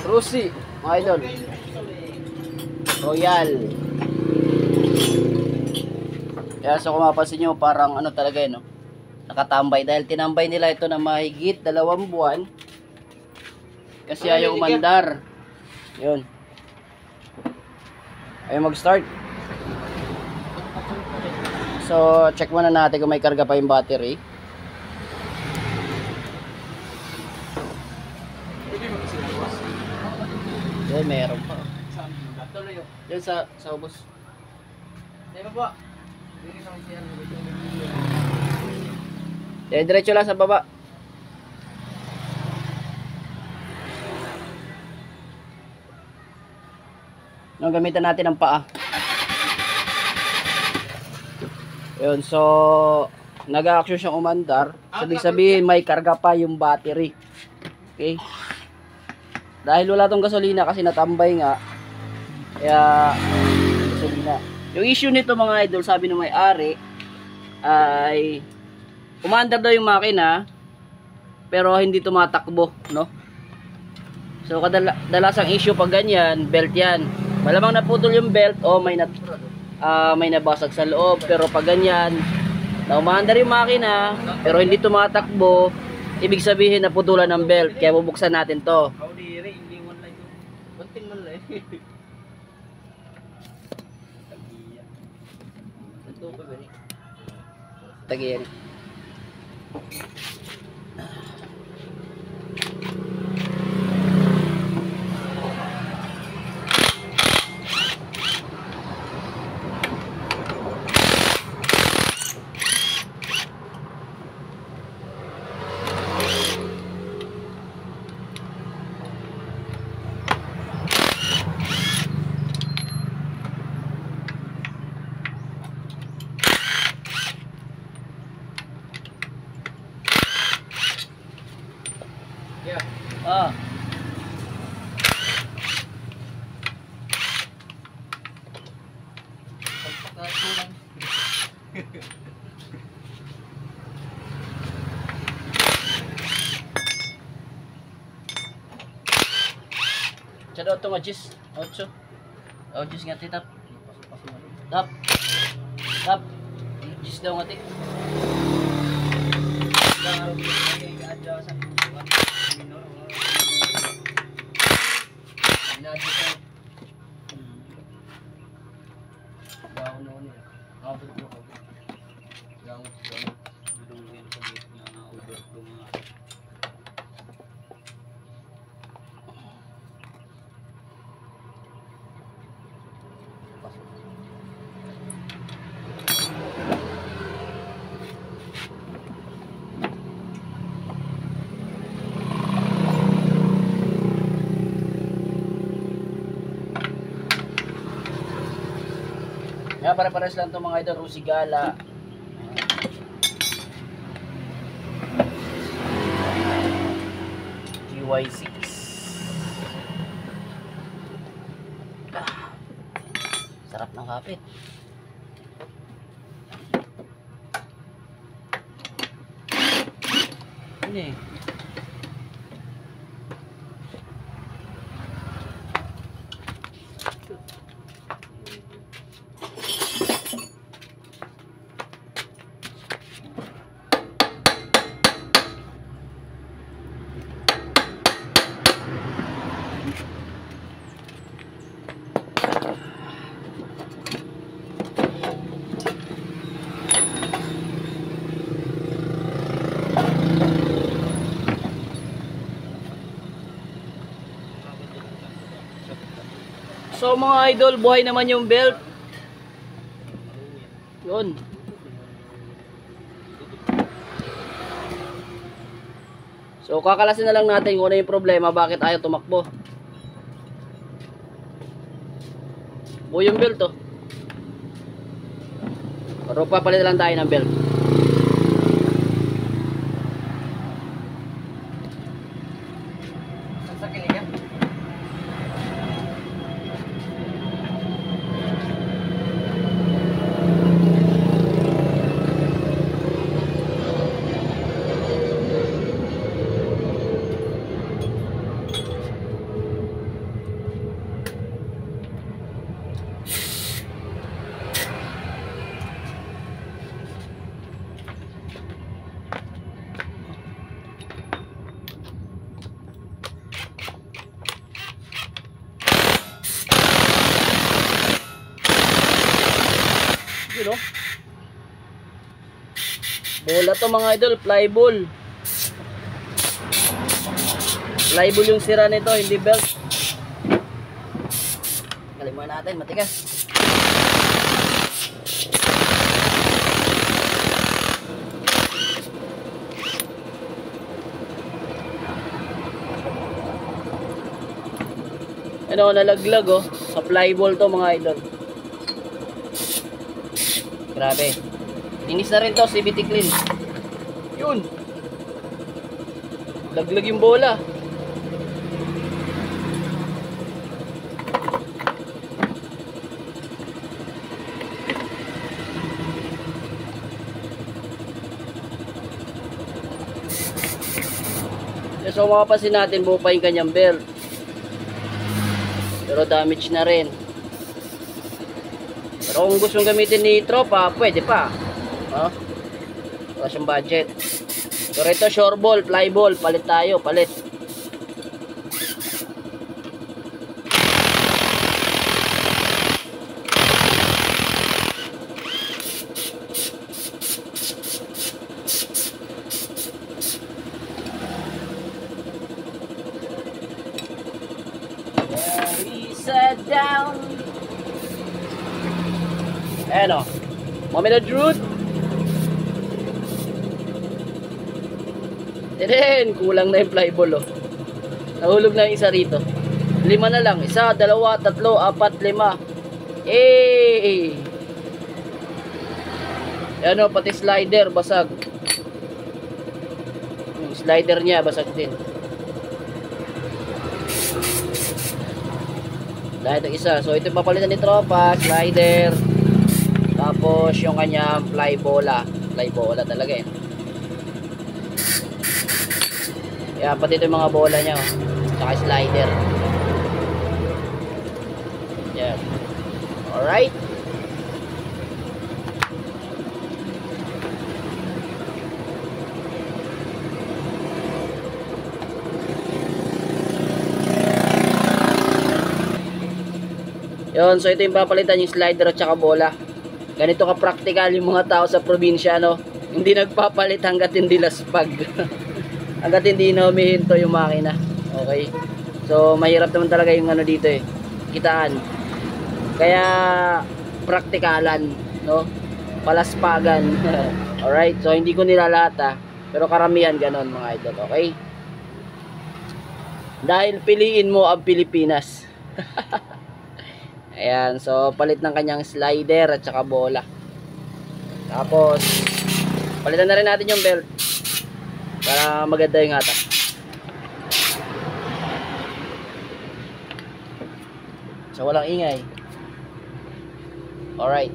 Rusi, mga idol. Royal. Kaya so kung mapapansin nyo, parang ano talaga yun, no? Nakatambay. Dahil tinambay nila ito na mahigit 2 buwan. Kasi ayaw umandar. Yun. Ayaw mag-start. So, check muna natin kung may karga pa yung battery. Yan, meron pa. Yan sa ubos. Yan po. Yan, diretso lang sa baba. Nung gamitan natin ang paa. Yun, so nag-a-action siyang umandar. Sabi sabihin may karga pa yung battery. Okay? Dahil wala tong gasolina kasi natambay nga. Kaya gasolina. Yung issue nito mga idol, sabi ng may-ari ay umandar daw yung makina pero hindi tumatakbo, no? So kadalasang issue pag ganyan, belt yan. Malamang naputol yung belt o may nabasag sa loob, pero pag ganyan na umaandar yung makina pero hindi tumatakbo, ibig sabihin naputulan ng belt. Kaya bubuksan natin to. Tagiyan. Ah. Chado ito nga jis. 8. Oh, jis nga titap. Tap. Tap. Jis daw nga ti. Kaya pare-pares lang itong mga idol, Rusi Gala. GY6. Sarap ng kapit. Ano eh? So mga idol, buhay naman yung belt. Yun. So kakalasin na lang natin kung ano yung problema, bakit ayaw tumakbo. Buhay yung belt oh. Pero papalit lang tayo ng belt. Yun oh. Bola to mga idol, flyball. Flyball yung sira nito, hindi belt. Kalimutan natin, matigas. Ano, nalaglag oh. Sa flyball to mga idol. Grabe. Inis na rin to, CVT clean. Yun. Laglag yung bola. So mapapansin natin buo pa yung kanyang belt. Pero damage na rin. Pero kung gusto mong gamitin ni tropa, pwede pa. Wala siyang budget. Pero ito shore ball, fly ball, palit tayo, palit. Set down. Ayan o. Moment of truth. Then, kulang na yung flyball oh. Nahulog na yung isa rito. 5 na lang. 1, 2, 3, 4, 5. Ayan o, pati slider basag. Yung slider niya basag din. Dahil ito isa. So ito yung papalitan ni tropa, slider. Tapos yung kanya fly bola. Fly bola talaga eh. Kaya pati ito yung mga bola niya oh. Saka slider. Yan. Alright. Yun, so ito yung papalitan yung slider at saka bola. Ganito ka-practical yung mga tao sa probinsya, no? Hindi nagpapalit hanggat hindi laspag. Hanggat hindi na humihinto yung makina. Okay? So, mahirap naman talaga yung ano dito eh. Kitaan. Kaya, praktikalan, no? Palaspagan. Alright? So, hindi ko nilalahat ha. Pero karamihan ganon mga idol. Okay? Dahil piliin mo ang Pilipinas. Ayan, so palit ng kanyang slider at saka bola. Tapos palitan na rin natin yung belt para maganda yung hata. So walang ingay. Alright.